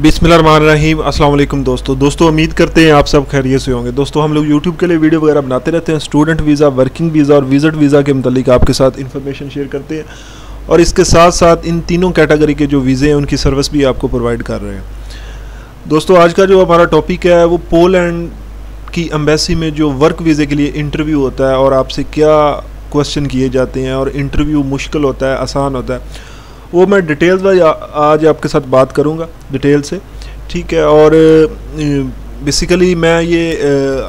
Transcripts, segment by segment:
बिस्मिल्लाहिर्रहमानिर्रहीम। अस्सलाम वालेकुम दोस्तों, उम्मीद करते हैं आप सब खैरियत से होंगे। दोस्तों, हम लोग यूट्यूब के लिए वीडियो वगैरह बनाते रहते हैं। स्टूडेंट वीज़ा, वर्किंग वीज़ा और विज़िट वीज़ा के मतलब आपके साथ इन्फॉर्मेशन शेयर करते हैं और इसके साथ साथ इन तीनों कैटेगरी के जो वीज़े हैं उनकी सर्विस भी आपको प्रोवाइड कर रहे हैं। दोस्तों, आज का जो हमारा टॉपिक है वो पोलैंड की एम्बेसी में जो वर्क वीज़े के लिए इंटरव्यू होता है और आपसे क्या क्वेश्चन किए जाते हैं और इंटरव्यू मुश्किल होता है, आसान होता है, वो मैं डिटेल्स में आज आपके साथ बात करूंगा डिटेल से, ठीक है। और बेसिकली मैं ये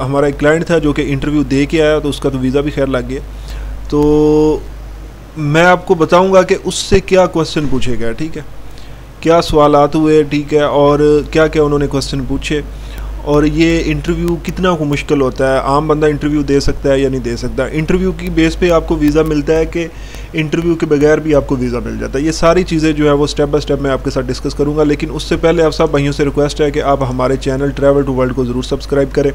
हमारा एक क्लाइंट था जो कि इंटरव्यू दे के आया, तो उसका तो वीज़ा भी खैर लग गया। तो मैं आपको बताऊंगा कि उससे क्या क्वेश्चन पूछे गए, ठीक है, क्या सवालात हुए, ठीक है, और क्या क्या उन्होंने क्वेश्चन पूछे और ये इंटरव्यू कितना को मुश्किल होता है, आम बंदा इंटरव्यू दे सकता है या नहीं दे सकता, इंटरव्यू की बेस पे आपको वीज़ा मिलता है कि इंटरव्यू के बगैर भी आपको वीज़ा मिल जाता है। ये सारी चीज़ें जो है वो स्टेप बाय स्टेप मैं आपके साथ डिस्कस करूंगा। लेकिन उससे पहले आप सब भाइयों से रिक्वेस्ट है कि आप हमारे चैनल ट्रैवल टू वर्ल्ड को ज़रूर सब्सक्राइब करें,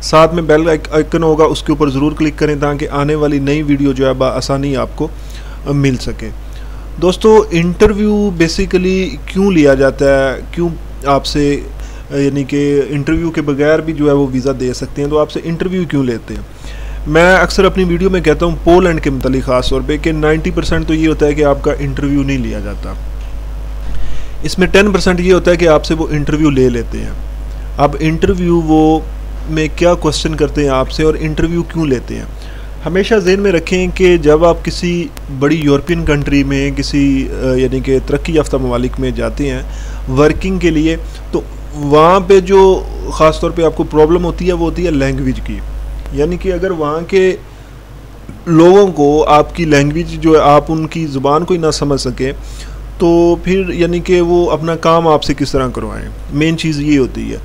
साथ में बेल आइकन होगा उसके ऊपर ज़रूर क्लिक करें ताकि आने वाली नई वीडियो जो है बआसानी आपको मिल सके। दोस्तों, इंटरव्यू बेसिकली क्यों लिया जाता है, क्यों आपसे यानी कि इंटरव्यू के बगैर भी जो है वो वीज़ा दे सकते हैं, तो आपसे इंटरव्यू क्यों लेते हैं। मैं अक्सर अपनी वीडियो में कहता हूँ पोलैंड के मतलब ख़ास तौर पे कि 90% तो ये होता है कि आपका इंटरव्यू नहीं लिया जाता, इसमें 10% ये होता है कि आपसे वो इंटरव्यू ले लेते हैं। अब इंटरव्यू वो में क्या क्वेश्चन करते हैं आपसे और इंटरव्यू क्यों लेते हैं, हमेशा ज़हन में रखें कि जब आप किसी बड़ी यूरोपियन कंट्री में, किसी यानी कि तरक्की याफ्ता ममालिक में जाते हैं वर्किंग के लिए, तो वहाँ पे जो ख़ास तौर पे आपको प्रॉब्लम होती है वो होती है लैंग्वेज की। यानी कि अगर वहाँ के लोगों को आपकी लैंग्वेज जो है, आप उनकी ज़ुबान को ही ना समझ सकें, तो फिर यानी कि वो अपना काम आपसे किस तरह करवाएं, मेन चीज़ ये होती है।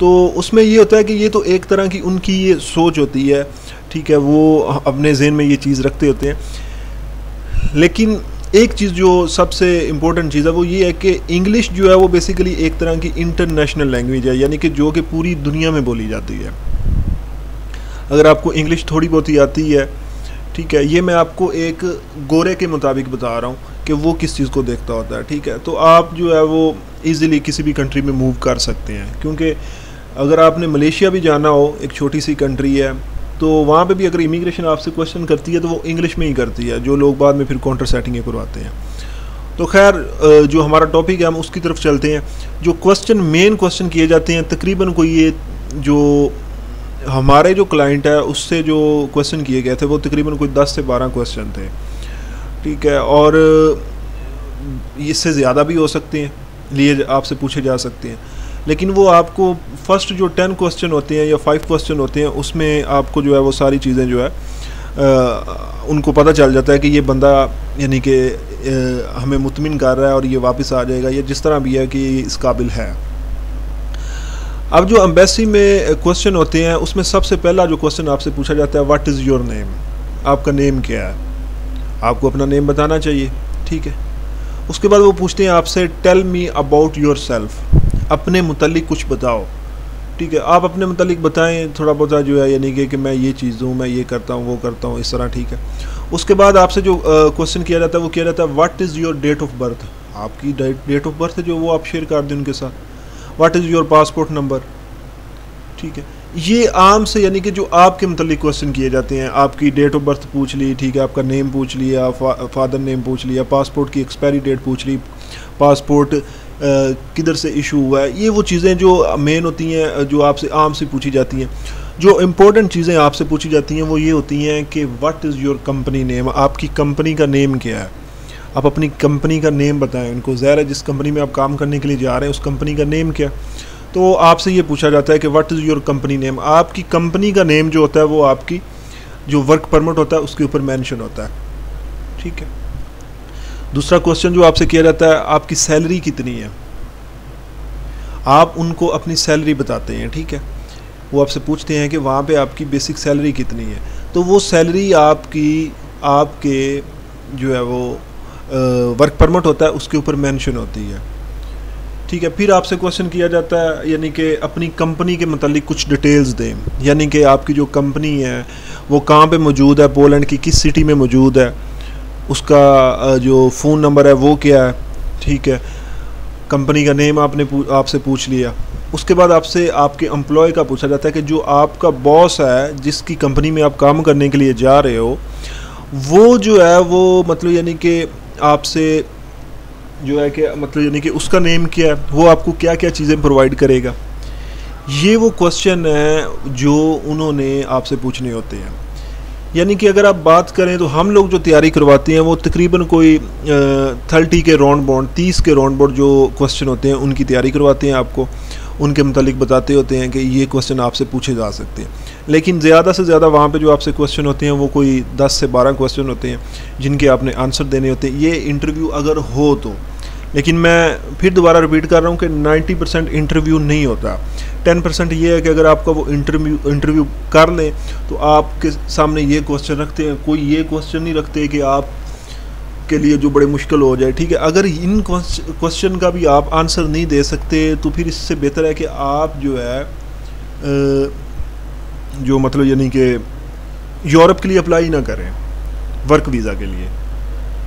तो उसमें ये होता है कि ये तो एक तरह की उनकी ये सोच होती है, ठीक है, वो अपने ज़हन में ये चीज़ रखते होते हैं। लेकिन एक चीज़ जो सबसे इम्पोर्टेंट चीज़ है वो ये है कि इंग्लिश जो है वो बेसिकली एक तरह की इंटरनेशनल लैंग्वेज है, यानी कि जो कि पूरी दुनिया में बोली जाती है। अगर आपको इंग्लिश थोड़ी बहुत ही आती है, ठीक है, ये मैं आपको एक गोरे के मुताबिक बता रहा हूँ कि वो किस चीज़ को देखता होता है, ठीक है, तो आप जो है वो ईज़िली किसी भी कंट्री में मूव कर सकते हैं। क्योंकि अगर आपने मलेशिया भी जाना हो, एक छोटी सी कंट्री है, तो वहाँ पे भी अगर इमिग्रेशन आपसे क्वेश्चन करती है तो वो इंग्लिश में ही करती है, जो लोग बाद में फिर काउंटर सेटिंग करवाते हैं। तो खैर, जो हमारा टॉपिक है हम उसकी तरफ चलते हैं। जो मेन क्वेश्चन किए जाते हैं, तकरीबन कोई ये जो हमारे जो क्लाइंट है उससे जो क्वेश्चन किए गए थे वो तकरीबन कोई 10 से 12 क्वेश्चन थे, ठीक है, और इससे ज़्यादा भी हो सकते हैं, लिए आपसे पूछे जा सकते हैं। लेकिन वो आपको फर्स्ट जो 10 क्वेश्चन होते हैं या 5 क्वेश्चन होते हैं उसमें आपको जो है वो सारी चीज़ें जो है उनको पता चल जाता है कि ये बंदा यानी कि हमें मुतमिन कर रहा है और ये वापस आ जाएगा, या जिस तरह भी है कि इस काबिल है। अब जो एम्बेसी में क्वेश्चन होते हैं उसमें सबसे पहला जो क्वेश्चन आपसे पूछा जाता है, व्हाट इज़ योर नेम, आपका नेम क्या है, आपको अपना नेम बताना चाहिए, ठीक है। उसके बाद वो पूछते हैं आपसे, tell me about yourself, अपने मुतल्लिक कुछ बताओ, ठीक है, आप अपने मुतल्लिक बताएं थोड़ा बहुत जो है, यानी कि मैं ये चीज़ हूँ, मैं ये करता हूँ, वो करता हूँ, इस तरह, ठीक है। उसके बाद आपसे जो क्वेश्चन किया जाता है वो किया जाता है, what is your date of birth, आपकी डेट ऑफ बर्थ जो वो आप शेयर कर दें उनके साथ। What is your passport number, ठीक है। ये आम से यानी कि जो आपके मुतल्लिक क्वेश्चन किए जाते हैं, आपकी डेट ऑफ बर्थ पूछ ली, ठीक है, आपका नेम पूछ लिया, फादर नेम पूछ लिया, पासपोर्ट की एक्सपायरी डेट पूछ ली, पासपोर्ट किधर से इशू हुआ है, ये वो चीज़ें जो मेन होती हैं जो आपसे आम से पूछी जाती हैं। जो इम्पोर्टेंट चीज़ें आपसे पूछी जाती हैं वो ये होती हैं कि what is your company name, आपकी कंपनी का नेम क्या है, आप अपनी कंपनी का नेम बताएं उनको। ज़ाहिर है जिस कंपनी में आप काम करने के लिए जा रहे हैं उस कंपनी का नेम क्या, तो आपसे ये पूछा जाता है कि what is your company name. आपकी कंपनी का नेम जो होता है वो आपकी जो वर्क परमिट होता है उसके ऊपर मेंशन होता है, ठीक है। दूसरा क्वेश्चन जो आपसे किया जाता है, आपकी सैलरी कितनी है, आप उनको अपनी सैलरी बताते हैं, ठीक है। वो आपसे पूछते हैं कि वहाँ पे आपकी बेसिक सैलरी कितनी है, तो वो सैलरी आपके जो है वो वर्क परमिट होता है उसके ऊपर मेंशन होती है, ठीक है। फिर आपसे क्वेश्चन किया जाता है यानी कि अपनी कंपनी के मतलब कुछ डिटेल्स दें, यानी कि आपकी जो कंपनी है वो कहाँ पे मौजूद है, पोलैंड की किस सिटी में मौजूद है, उसका जो फ़ोन नंबर है वो क्या है, ठीक है। कंपनी का नेम आपसे पूछ लिया। उसके बाद आपसे आपके एम्प्लॉय का पूछा जाता है कि जो आपका बॉस है, जिसकी कंपनी में आप काम करने के लिए जा रहे हो, वो जो है वो मतलब यानी कि आपसे जो है कि मतलब यानी कि उसका नेम क्या है, वो आपको क्या क्या चीज़ें प्रोवाइड करेगा। ये वो क्वेश्चन है जो उन्होंने आपसे पूछने होते हैं। यानी कि अगर आप बात करें तो हम लोग जो तैयारी करवाते हैं वो तकरीबन कोई 30 के राउंड बाउंड, 30 के राउंड बाउंड जो क्वेश्चन होते हैं उनकी तैयारी करवाते हैं। आपको उनके मुतालिक बताते होते हैं कि ये क्वेश्चन आपसे पूछे जा सकते हैं। लेकिन ज़्यादा से ज़्यादा वहाँ पे जो आपसे क्वेश्चन होते हैं वो कोई 10 से 12 क्वेश्चन होते हैं जिनके आपने आंसर देने होते हैं, ये इंटरव्यू अगर हो तो। लेकिन मैं फिर दोबारा रिपीट कर रहा हूँ कि 90% इंटरव्यू नहीं होता। 10% ये है कि अगर आपका वो इंटरव्यू कर लें तो आपके सामने ये क्वेश्चन रखते हैं, कोई ये क्वेश्चन नहीं रखते कि आप के लिए जो बड़े मुश्किल हो जाए, ठीक है। अगर इन क्वेश्चन का भी आप आंसर नहीं दे सकते तो फिर इससे बेहतर है कि आप जो है जो मतलब यानी कि यूरोप के लिए अप्लाई ना करें वर्क वीज़ा के लिए।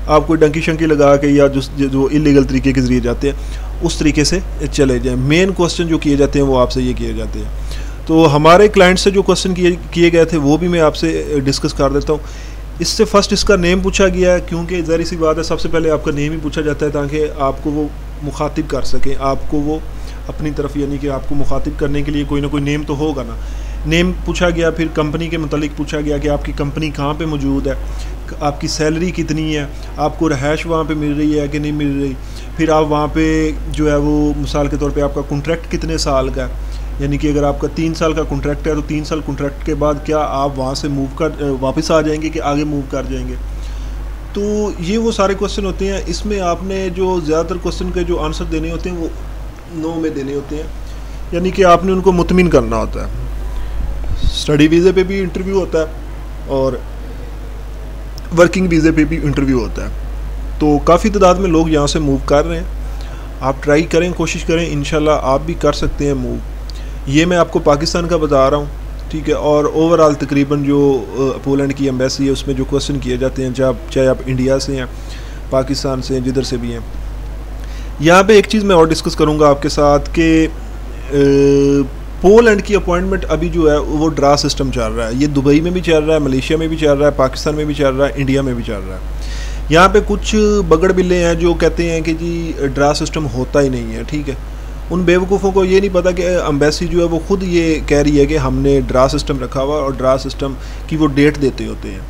आप कोई डंकी शंकी लगा के या जो इलीगल तरीके के ज़रिए जाते हैं उस तरीके से चले जाएं। मेन क्वेश्चन जो किए जाते हैं वो आपसे ये किए जाते हैं। तो हमारे क्लाइंट से जो क्वेश्चन किए गए थे वो भी मैं आपसे डिस्कस कर देता हूँ। इससे फर्स्ट इसका नेम पूछा गया है, क्योंकि ज़ाहिर सी बात है सबसे पहले आपका नेम ही पूछा जाता है ताकि आपको वो मुखातिब कर सकें, आपको वो अपनी तरफ यानी कि आपको मुखातिब करने के लिए कोई ना कोई नेम तो होगा ना। नेम पूछा गया, फिर कंपनी के मुतालिक पूछा गया कि आपकी कंपनी कहाँ पे मौजूद है, आपकी सैलरी कितनी है, आपको रहायश वहाँ पे मिल रही है कि नहीं मिल रही, फिर आप वहाँ पे जो है वो मिसाल के तौर पे आपका कॉन्ट्रैक्ट कितने साल का है। यानी कि अगर आपका 3 साल का कॉन्ट्रैक्ट है तो 3 साल कॉन्ट्रैक्ट के बाद क्या आप वहाँ से वापस आ जाएंगे कि आगे मूव कर जाएंगे। तो ये वो सारे क्वेश्चन होते हैं। इसमें आपने जो ज़्यादातर क्वेश्चन के जो आंसर देने होते हैं वो नो में देने होते हैं, यानी कि आपने उनको मुतमिन करना होता है। स्टडी वीज़े पे भी इंटरव्यू होता है और वर्किंग वीज़े पे भी इंटरव्यू होता है। तो काफ़ी तादाद में लोग यहाँ से मूव कर रहे हैं। आप ट्राई करें, कोशिश करें, इंशाल्लाह आप भी कर सकते हैं मूव। ये मैं आपको पाकिस्तान का बता रहा हूँ, ठीक है। और ओवरऑल तकरीबन जो पोलैंड की एम्बेसी है उसमें जो क्वेश्चन किए जाते हैं, चाहे आप इंडिया से हैं, पाकिस्तान से हैं, जिधर से भी हैं। यहाँ पे एक चीज़ मैं और डिस्कस करूँगा आपके साथ कि पोलैंड की अपॉइंटमेंट अभी जो है वो ड्रा सिस्टम चल रहा है। ये दुबई में भी चल रहा है, मलेशिया में भी चल रहा है, पाकिस्तान में भी चल रहा है, इंडिया में भी चल रहा है। यहाँ पे कुछ बगड़ बिल्ले हैं जो कहते हैं कि जी ड्रा सिस्टम होता ही नहीं है, ठीक है। उन बेवकूफ़ों को ये नहीं पता कि एम्बेसी जो है वो ख़ुद ये कह रही है कि हमने ड्रा सिस्टम रखा हुआ और ड्रा सिस्टम की वो डेट देते होते हैं।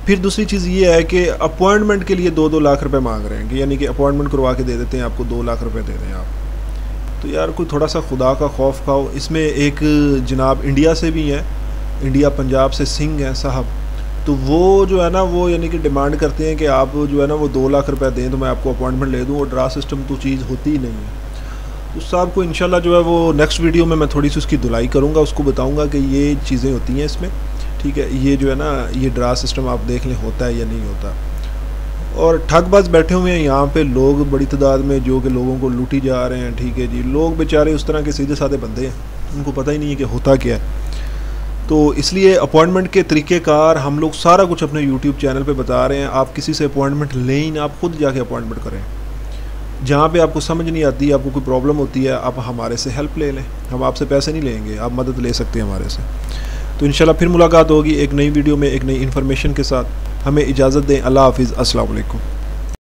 फिर दूसरी चीज़ ये है कि अपॉइंटमेंट के लिए 2-2 लाख रुपए मांग रहे हैं कि यानी कि अपॉइंटमेंट करवा के दे देते हैं आपको, 2 लाख रुपए दे दें आप। तो यार कोई थोड़ा सा खुदा का खौफ खाओ। इसमें एक जनाब इंडिया से भी हैं, इंडिया पंजाब से सिंह हैं साहब, तो वो जो है ना वो यानी कि डिमांड करते हैं कि आप जो है ना वो 2 लाख रुपए दें तो मैं आपको अपॉइंटमेंट ले दूँ, और ड्रा सिस्टम तो चीज़ होती ही नहीं है। तो साहब को इंशाल्लाह जो है वो नेक्स्ट वीडियो में मैं थोड़ी सी उसकी धुलाई करूँगा, उसको बताऊँगा कि ये चीज़ें होती हैं इसमें, ठीक है। ये जो है ना ये ड्रा सिस्टम आप देख लें होता है या नहीं होता। और ठगबाज बैठे हुए हैं यहाँ पे लोग बड़ी तादाद में जो कि लोगों को लूटी जा रहे हैं, ठीक है जी। लोग बेचारे उस तरह के सीधे साधे बंदे हैं, उनको पता ही नहीं है कि होता क्या है। तो इसलिए अपॉइंटमेंट के तरीक़ेकार हम लोग सारा कुछ अपने यूट्यूब चैनल पे बता रहे हैं। आप किसी से अपॉइंटमेंट लें ही ना, आप खुद जाके अपॉइंटमेंट करें। जहाँ पे आपको समझ नहीं आती, आपको कोई प्रॉब्लम होती है, आप हमारे से हेल्प ले लें। हम आपसे पैसे नहीं लेंगे, आप मदद ले सकते हैं हमारे से। तो इंशाल्लाह फिर मुलाकात होगी एक नई वीडियो में एक नई इन्फॉर्मेशन के साथ। हमें इजाज़त दें। अल्लाह हाफ़िज़। अस्सलाम वालेकुम।